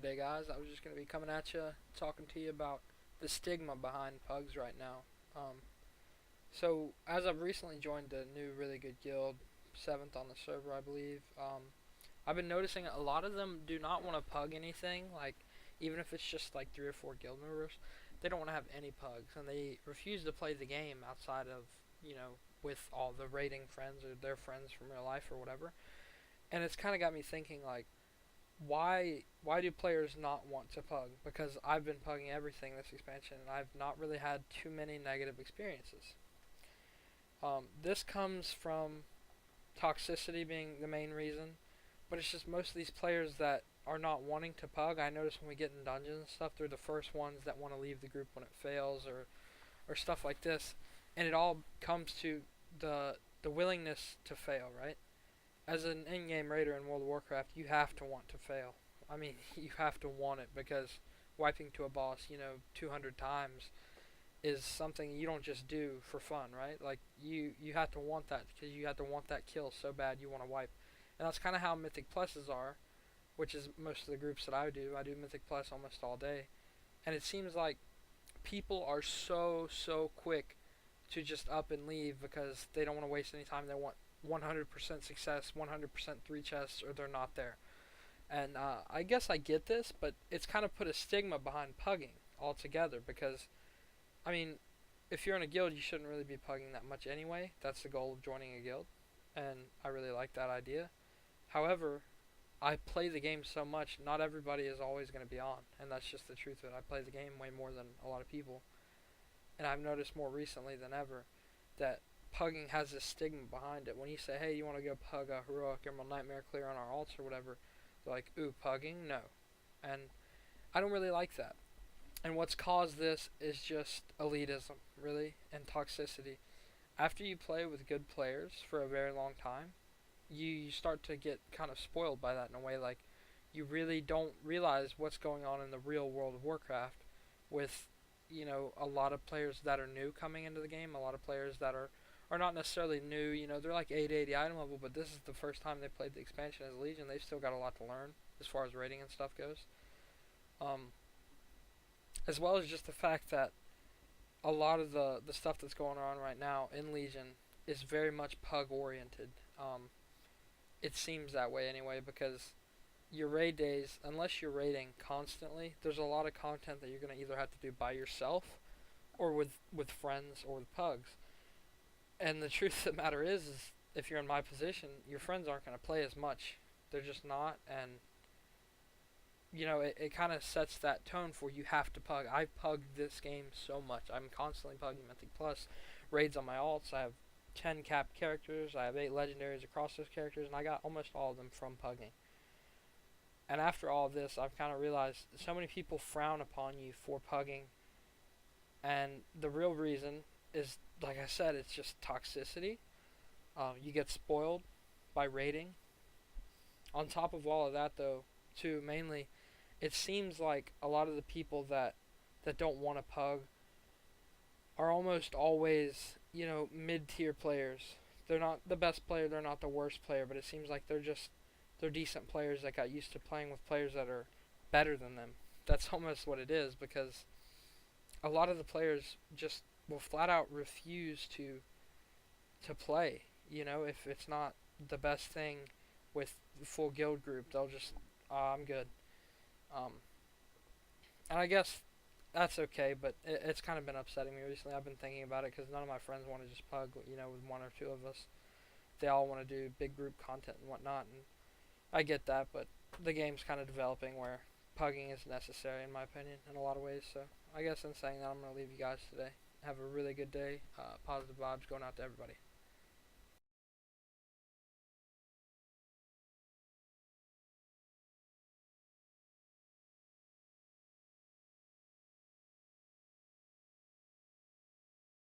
today, guys. I was just going to be coming at you, talking to you about the stigma behind pugs right now. As I've recently joined a new really good guild, 7th on the server, I believe, I've been noticing a lot of them do not want to pug anything, like, even if it's just like 3 or 4 guild members, they don't want to have any pugs, and they refuse to play the game outside of, with all the raiding friends or their friends from real life or whatever. And it's kind of got me thinking, like, why do players not want to pug? Because I've been pugging everything this expansion, and I've not really had too many negative experiences. This comes from toxicity being the main reason, but it's just most of these players that are not wanting to pug. I notice when we get in dungeons and stuff, they're the first ones that want to leave the group when it fails, or stuff like this, and it all comes to the willingness to fail, right? As an in-game raider in World of Warcraft, you have to want to fail. I mean, you have to want it, because wiping to a boss, 200 times is something you don't just do for fun, right? Like, you have to want that, because you have to want that kill so bad you want to wipe. And that's kind of how Mythic Pluses are, which is most of the groups that I do. I do Mythic Plus almost all day. And it seems like people are so quick to just up and leave because they don't want to waste any time. They want 100% success, 100% 3 chests, or they're not there. And I guess I get this, but it's kind of put a stigma behind pugging altogether, because, I mean, if you're in a guild, you shouldn't really be pugging that much anyway. That's the goal of joining a guild, and I really like that idea. However, I play the game so much, not everybody is always going to be on, and that's just the truth of it. I play the game way more than a lot of people, and I've noticed more recently than ever that pugging has this stigma behind it. When you say, hey, you want to go pug a heroic Emerald Nightmare clear on our alts or whatever, they're like, ooh, pugging? No. And I don't really like that. And what's caused this is just elitism, really, and toxicity. After you play with good players for a very long time, you start to get kind of spoiled by that in a way. Like, you really don't realize what's going on in the real world of Warcraft with, a lot of players that are new coming into the game, a lot of players that are not necessarily new, they're like 880 item level, but this is the first time they played the expansion as Legion. They've still got a lot to learn as far as rating and stuff goes. As well as just the fact that a lot of the stuff that's going on right now in Legion is very much pug oriented. It seems that way anyway, because your raid days, unless you're raiding constantly, there's a lot of content that you're going to either have to do by yourself or with friends or with pugs. And the truth of the matter is if you're in my position, your friends aren't going to play as much. They're just not, and it kind of sets that tone for you have to pug. I've pugged this game so much. I'm constantly pugging Mythic Plus, raids on my alts. I have 10 capped characters. I have 8 legendaries across those characters, and I got almost all of them from pugging. And after all of this, I've kind of realized so many people frown upon you for pugging, and the real reason is, like I said, it's just toxicity. You get spoiled by raiding. On top of all of that, though, too, mainly, it seems like a lot of the people that don't want to pug are almost always, mid-tier players. They're not the best player, they're not the worst player, but it seems like they're decent players that got used to playing with players that are better than them. That's almost what it is, because a lot of the players just will flat out refuse to play. If it's not the best thing with the full guild group, they'll just, I'm good. And I guess that's okay, but it's kind of been upsetting me recently. I've been thinking about it because none of my friends want to just pug, with 1 or 2 of us. They all want to do big group content and whatnot, and I get that, but the game's kind of developing where pugging is necessary, in my opinion, in a lot of ways. So I guess in saying that, I'm going to leave you guys today. Have a really good day. Positive vibes going out to everybody.